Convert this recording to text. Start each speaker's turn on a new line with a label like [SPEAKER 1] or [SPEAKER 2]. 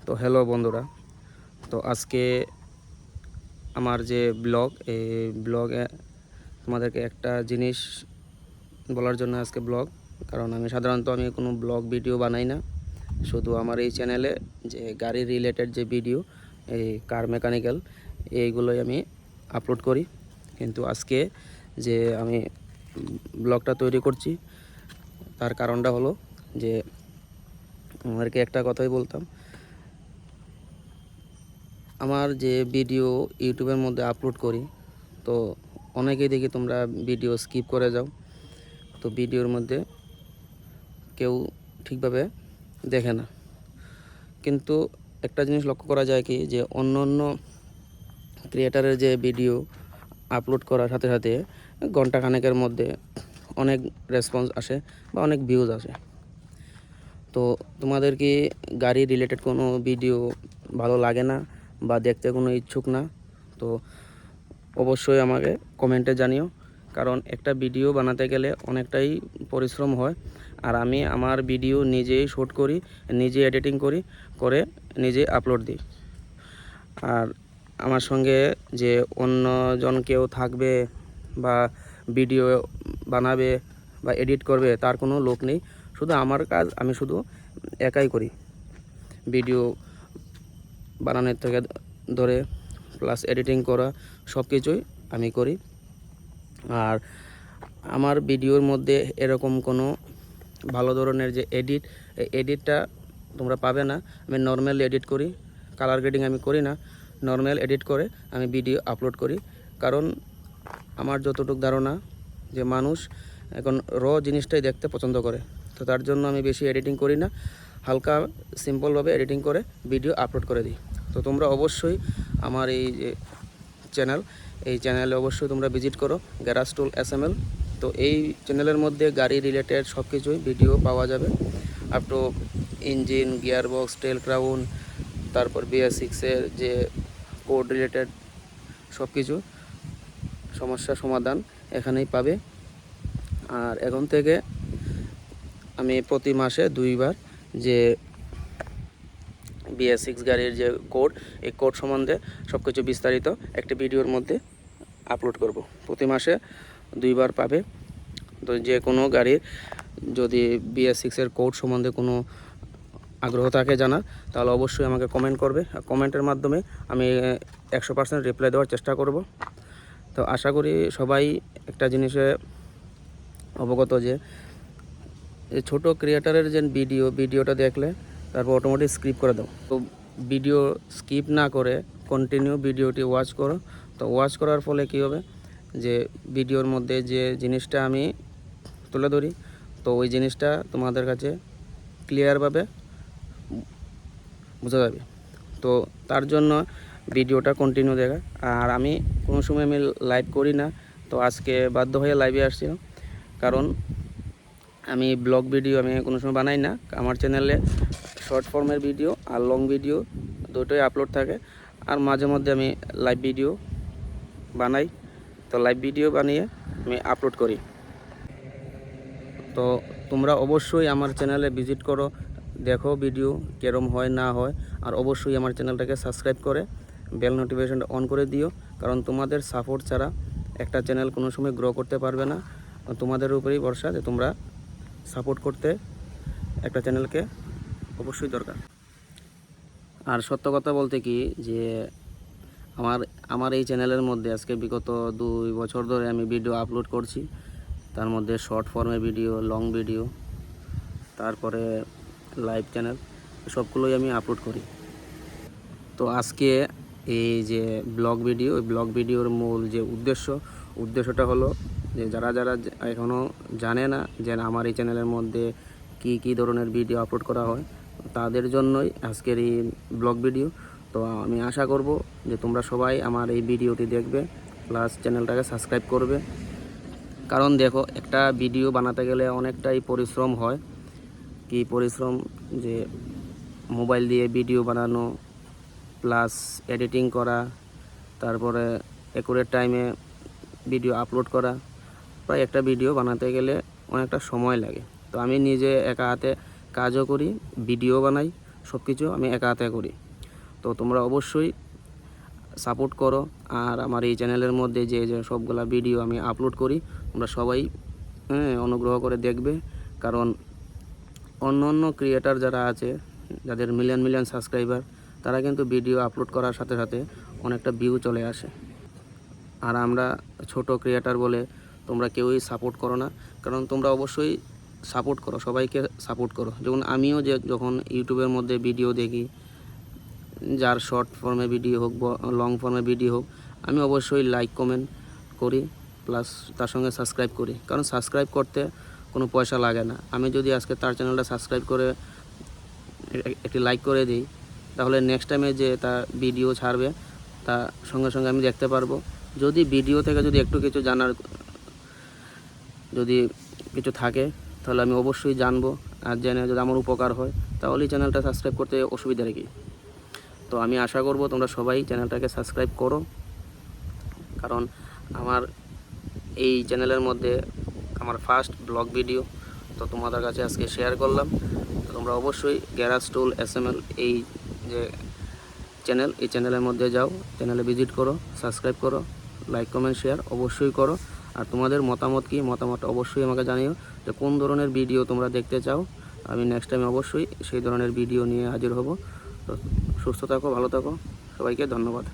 [SPEAKER 1] তো হ্যালো বন্ধুরা, তো আজকে আমার যে ব্লগ, এই ব্লগে তোমাদেরকে একটা জিনিস বলার জন্য আজকে ব্লগ। কারণ আমি সাধারণত কোনো ব্লগ ভিডিও বানাই না, শুধু আমার এই চ্যানেলে যে গাড়ি রিলেটেড যে ভিডিও, এই কার মেকানিক্যাল, এইগুলোই আমি আপলোড করি। কিন্তু আজকে যে আমি ব্লগটা তৈরি করছি তার কারণটা হলো যে আমাদেরকে একটা কথাই বলতাম, আমার যে ভিডিও ইউটিউবের মধ্যে আপলোড করি, তো অনেকেই দেখি তোমরা ভিডিও স্কিপ করে যাও, তো ভিডিওর মধ্যে কেউ ঠিকভাবে দেখে না। কিন্তু একটা জিনিস লক্ষ্য করা যায় কি, যে অন্য অন্য ক্রিয়েটারের যে ভিডিও আপলোড করার সাথে সাথে ঘন্টাখানেকের মধ্যে অনেক রেসপন্স আসে বা অনেক ভিউজ আসে। তো তোমাদের কি গাড়ি রিলেটেড কোনো ভিডিও ভালো লাগে না বা দেখতে কোনো ইচ্ছুক না? তো অবশ্যই আমাকে কমেন্টে জানিও, কারণ একটা ভিডিও বানাতে গেলে অনেকটাই পরিশ্রম হয়। আর আমি আমার ভিডিও নিজেই শ্যুট করি, নিজে এডিটিং করি, করে নিজে আপলোড দিই। আর আমার সঙ্গে যে অন্যজন কেউ থাকবে বা ভিডিও বানাবে বা এডিট করবে তার কোনো লোক নেই। শুধু আমার কাজ আমি শুধু একাই করি, ভিডিও বানানোর থেকে ধরে প্লাস এডিটিং করা সব কিছুই আমি করি। আর আমার ভিডিওর মধ্যে এরকম কোনো ভালো ধরনের যে এডিটটা তোমরা পাবে না। আমি নর্মাল এডিট করি, কালার গ্রেডিং আমি করি না, নর্মাল এডিট করে আমি ভিডিও আপলোড করি। কারণ আমার যতটুকু ধারণা যে মানুষ এখন জিনিসটাই দেখতে পছন্দ করে, তো তার জন্য আমি বেশি এডিটিং করি না, হালকা সিম্পলভাবে এডিটিং করে ভিডিও আপলোড করে দিই। তো তোমরা অবশ্যই আমার এই যে এই চ্যানেলে অবশ্যই তোমরা ভিজিট করো, গ্যারাজ টুল SML। তো এই চ্যানেলের মধ্যে গাড়ি রিলেটেড সব কিছুই ভিডিও পাওয়া যাবে, up to engine, gearbox, tail crown, তারপর BS6-এর যে কোড রিলেটেড সব কিছু সমস্যা সমাধান এখানেই পাবে। আর এখন থেকে আমি প্রতি মাসে 2বার যে BS6 গাড়ির যে কোড, এই কোড সম্বন্ধে সব কিছু বিস্তারিত একটি ভিডিওর মধ্যে আপলোড করব। প্রতি মাসে 2বার পাবে। তো যে কোনো গাড়ির যদি BS6-এর কোড সম্বন্ধে কোনো আগ্রহ থাকে জানার, তাহলে অবশ্যই আমাকে কমেন্ট করবে। কমেন্টের মাধ্যমে আমি 100% রিপ্লাই দেওয়ার চেষ্টা করব। তো আশা করি সবাই একটা জিনিসে অবগত যে ছোট ক্রিয়েটারের যে ভিডিওটা দেখলে তারপর অটোমেটিক স্কিপ করে দাও। তো ভিডিও স্কিপ না করে কন্টিনিউ ভিডিওটি ওয়াচ করো। তো ওয়াচ করার ফলে কী হবে, যে ভিডিওর মধ্যে যে জিনিসটা আমি তুলে ধরি, তো ওই জিনিসটা তোমাদের কাছে ক্লিয়ারভাবে বোঝা যাবে। তো তার জন্য ভিডিওটা কন্টিনিউ দেখা। আর আমি কোনো সময় লাইভ করি না, তো আজকে বাধ্য হয়ে লাইভে আসছি, কারণ আমি ব্লগ ভিডিও আমি কোনো সময় বানাই না। আমার চ্যানেলে শর্ট ফর্মের ভিডিও আর লং ভিডিও দুটোই আপলোড থাকে। আর মাঝে মধ্যে আমি লাইভ ভিডিও বানাই, তো লাইভ ভিডিও বানিয়ে আমি আপলোড করি। তো তোমরা অবশ্যই আমার চ্যানেলে ভিজিট করো, দেখো ভিডিও কেরম হয় না হয়। আর অবশ্যই আমার চ্যানেলটাকে সাবস্ক্রাইব করে বেল নোটিফিকেশনটা অন করে দিও, কারণ তোমাদের সাপোর্ট ছাড়া একটা চ্যানেল কোনো সময় গ্রো করতে পারবে না। তোমাদের উপরেই ভরসা যে তোমরা সাপোর্ট করতে একটা চ্যানেলকে অবশ্যই দরকার। আর সত্য কথা বলতে কি, যে আমার এই চ্যানেলের মধ্যে আজকে বিগত 2 বছর ধরে আমি ভিডিও আপলোড করছি। তার মধ্যে শর্ট ফর্মের ভিডিও, লং ভিডিও, তারপরে লাইভ চ্যানেল, সবগুলোই আমি আপলোড করি। তো আজকে এই যে ব্লগ ভিডিও, ওই ব্লগ ভিডিওর মূল যে উদ্দেশ্যটা হলো যে যারা এখনও জানে না যে আমার এই চ্যানেলের মধ্যে কি ধরনের ভিডিও আপলোড করা হয়, তাদের জন্যই আজকের এই ব্লগ ভিডিও। তো আমি আশা করব যে তোমরা সবাই আমার এই ভিডিওটি দেখবে, প্লাস চ্যানেলটাকে সাবস্ক্রাইব করবে। কারণ দেখো, একটা ভিডিও বানাতে গেলে অনেকটাই পরিশ্রম হয়। কি পরিশ্রম, যে মোবাইল দিয়ে ভিডিও বানানো, প্লাস এডিটিং করা, তারপরে অ্যাকুরেট টাইমে ভিডিও আপলোড করা। প্রায় একটা ভিডিও বানাতে গেলে অনেকটা সময় লাগে। তো আমি নিজে একা হাতে কাজও করি, ভিডিও বানাই, সব কিছু আমি একা হাতে করি। তো তোমরা অবশ্যই সাপোর্ট করো। আর আমার এই চ্যানেলের মধ্যে যে যে সবগুলা ভিডিও আমি আপলোড করি তোমরা সবাই অনুগ্রহ করে দেখবে। কারণ অন্য অন্য ক্রিয়েটার যারা আছে, যাদের মিলিয়ন মিলিয়ন সাবস্ক্রাইবার, তারা কিন্তু ভিডিও আপলোড করার সাথে সাথে অনেকটা ভিউ চলে আসে। আর আমরা ছোট ক্রিয়েটার বলে তোমরা কেউই সাপোর্ট করো না। কারণ তোমরা অবশ্যই সাপোর্ট করো, সবাইকে সাপোর্ট করো। যেমন আমিও যে যখন ইউটিউবের মধ্যে ভিডিও দেখি, যার শর্ট ফর্মে ভিডিও হোক বা লং ফর্মে ভিডিও হোক, আমি অবশ্যই লাইক কমেন্ট করি, প্লাস তার সঙ্গে সাবস্ক্রাইব করি। কারণ সাবস্ক্রাইব করতে কোনো পয়সা লাগে না। আমি যদি আজকে তার চ্যানেলটা সাবস্ক্রাইব করে একটি লাইক করে দিই, তাহলে নেক্সট টাইমে যে তার ভিডিও ছাড়বে তা সঙ্গে সঙ্গে আমি দেখতে পারবো। যদি ভিডিও থেকে যদি একটু কিছু জানার যদি কিছু থাকে তাহলে আমি অবশ্যই জানবো। আর জেনে যদি আমার উপকার হয় তাহলেই চ্যানেলটা সাবস্ক্রাইব করতে অসুবিধা রেখে। তো আমি আশা করব তোমরা সবাই চ্যানেলটাকে সাবস্ক্রাইব করো। কারণ আমার এই চ্যানেলের মধ্যে আমার ফার্স্ট ব্লগ ভিডিও, তো তোমাদের কাছে আজকে শেয়ার করলাম। তো তোমরা অবশ্যই গ্যারাজ টুল SML এই যে চ্যানেল, এই চ্যানেলের মধ্যে যাও, চ্যানেলে ভিজিট করো, সাবস্ক্রাইব করো, লাইক কমেন্ট শেয়ার অবশ্যই করো। আর তোমাদের মতামত কি, মতামতটা অবশ্যই আমাকে জানিও যে কোন ধরনের ভিডিও তোমরা দেখতে চাও। আমি নেক্সট টাইম অবশ্যই সেই ধরনের ভিডিও নিয়ে হাজির হব। তো সুস্থ থাকো, ভালো থাকো, সবাইকে ধন্যবাদ।